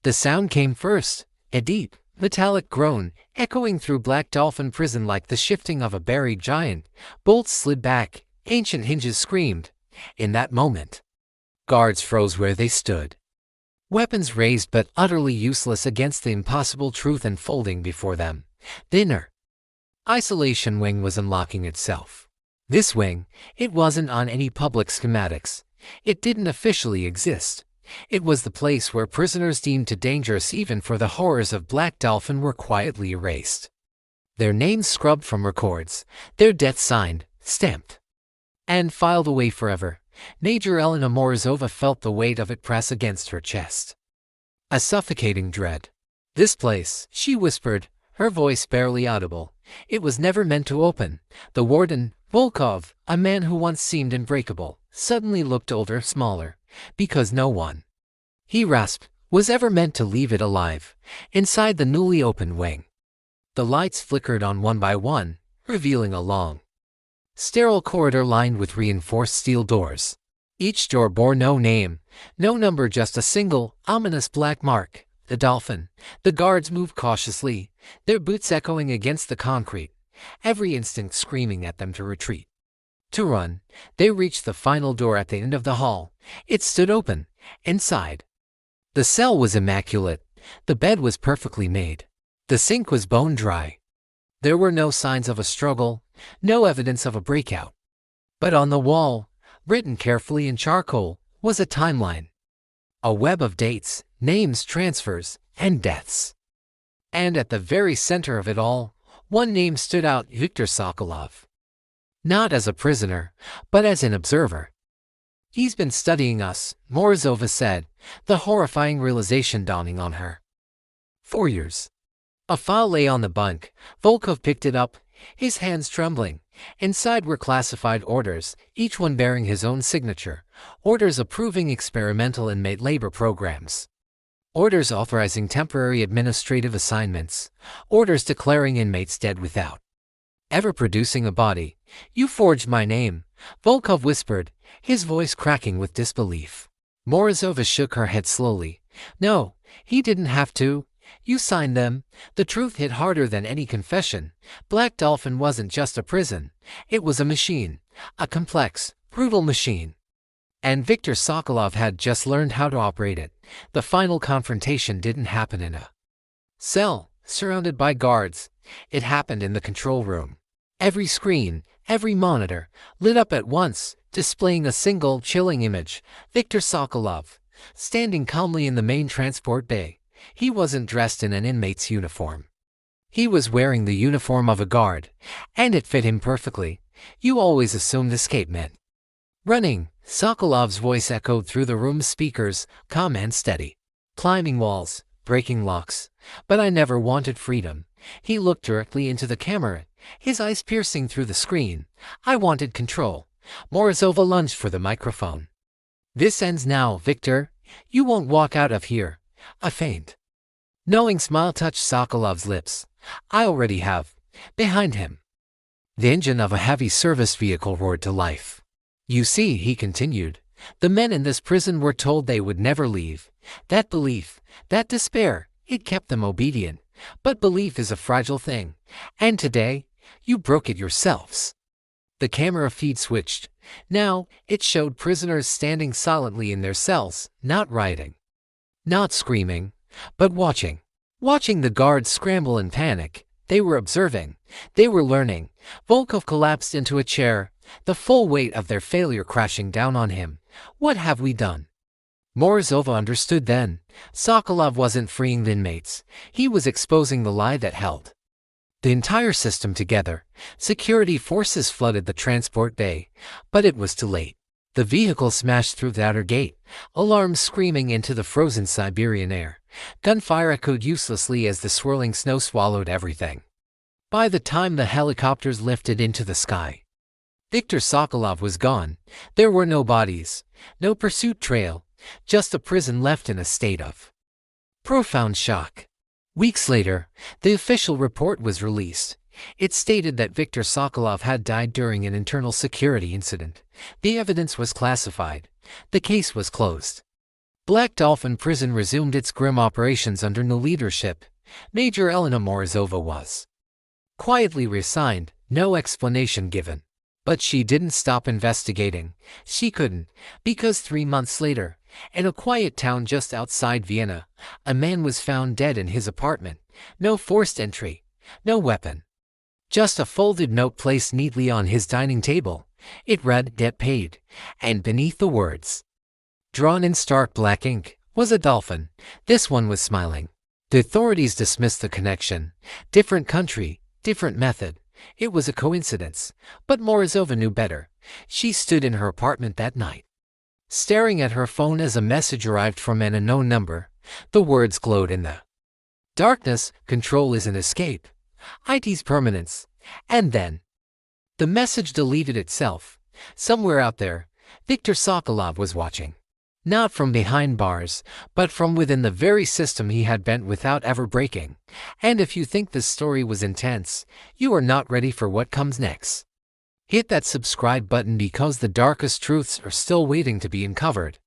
The sound came first, a deep, metallic groan, echoing through Black Dolphin Prison like the shifting of a buried giant. Bolts slid back, ancient hinges screamed. In that moment, guards froze where they stood. Weapons raised but utterly useless against the impossible truth unfolding before them. The inner isolation wing was unlocking itself. This wing, it wasn't on any public schematics. It didn't officially exist. It was the place where prisoners deemed too dangerous even for the horrors of Black Dolphin were quietly erased. Their names scrubbed from records, their deaths signed, stamped, and filed away forever. Major Elena Morozova felt the weight of it press against her chest. A suffocating dread. This place, she whispered, her voice barely audible. It was never meant to open. The warden, Volkov, a man who once seemed unbreakable, suddenly looked older, smaller, because no one, he rasped, was ever meant to leave it alive. Inside the newly opened wing, the lights flickered on one by one, revealing a long, sterile corridor lined with reinforced steel doors. Each door bore no name, no number, just a single, ominous black mark, the Dolphin. The guards moved cautiously, their boots echoing against the concrete, every instinct screaming at them to retreat, to run. They reached the final door at the end of the hall. It stood open. Inside, the cell was immaculate. The bed was perfectly made. The sink was bone dry. There were no signs of a struggle, no evidence of a breakout. But on the wall, written carefully in charcoal, was a timeline. A web of dates, names, transfers, and deaths. And at the very center of it all, one name stood out: Viktor Sokolov. Not as a prisoner, but as an observer. "He's been studying us," Morozova said, the horrifying realization dawning on her. 4 years. A file lay on the bunk. Volkov picked it up, his hands trembling. Inside were classified orders, each one bearing his own signature. Orders approving experimental inmate labor programs. Orders authorizing temporary administrative assignments. Orders declaring inmates dead without ever producing a body. "You forged my name," Volkov whispered, his voice cracking with disbelief. Morozova shook her head slowly. "No, he didn't have to. You signed them." The truth hit harder than any confession. Black Dolphin wasn't just a prison. It was a machine. A complex, brutal machine. And Viktor Sokolov had just learned how to operate it. The final confrontation didn't happen in a cell, surrounded by guards. It happened in the control room. Every screen, every monitor, lit up at once, displaying a single, chilling image. Viktor Sokolov, standing calmly in the main transport bay. He wasn't dressed in an inmate's uniform. He was wearing the uniform of a guard, and it fit him perfectly. You always assumed escape meant running. Sokolov's voice echoed through the room's speakers, calm and steady. "Climbing walls, breaking locks. But I never wanted freedom." He looked directly into the camera, his eyes piercing through the screen. "I wanted control." Morozova lunged for the microphone. "This ends now, Viktor. You won't walk out of here." A faint, knowing smile touched Sokolov's lips. "I already have." Behind him, the engine of a heavy service vehicle roared to life. "You see," he continued, "the men in this prison were told they would never leave. That belief, that despair, it kept them obedient. But belief is a fragile thing. And today, you broke it yourselves." The camera feed switched. Now, it showed prisoners standing silently in their cells, not rioting, not screaming, but watching. Watching the guards scramble in panic. They were observing. They were learning. Volkov collapsed into a chair, the full weight of their failure crashing down on him. "What have we done?" Morozova understood then. Sokolov wasn't freeing the inmates. He was exposing the lie that held the entire system together. Security forces flooded the transport bay, but it was too late. The vehicle smashed through the outer gate, alarms screaming into the frozen Siberian air. Gunfire echoed uselessly as the swirling snow swallowed everything. By the time the helicopters lifted into the sky, Viktor Sokolov was gone. There were no bodies, no pursuit trail, just a prison left in a state of profound shock. Weeks later, the official report was released. It stated that Viktor Sokolov had died during an internal security incident. The evidence was classified. The case was closed. Black Dolphin Prison resumed its grim operations under new leadership. Major Elena Morozova was quietly resigned, no explanation given. But she didn't stop investigating. She couldn't, because 3 months later, in a quiet town just outside Vienna, a man was found dead in his apartment. No forced entry, no weapon. Just a folded note placed neatly on his dining table. It read, "Debt paid," and beneath the words, drawn in stark black ink, was a dolphin. This one was smiling. The authorities dismissed the connection. Different country, different method. It was a coincidence, but Morozova knew better. She stood in her apartment that night, staring at her phone as a message arrived from an unknown number. The words glowed in the darkness: "Control is an escape. IT's permanence." And then, the message deleted itself. Somewhere out there, Viktor Sokolov was watching. Not from behind bars, but from within the very system he had bent without ever breaking. And if you think this story was intense, you are not ready for what comes next. Hit that subscribe button because the darkest truths are still waiting to be uncovered.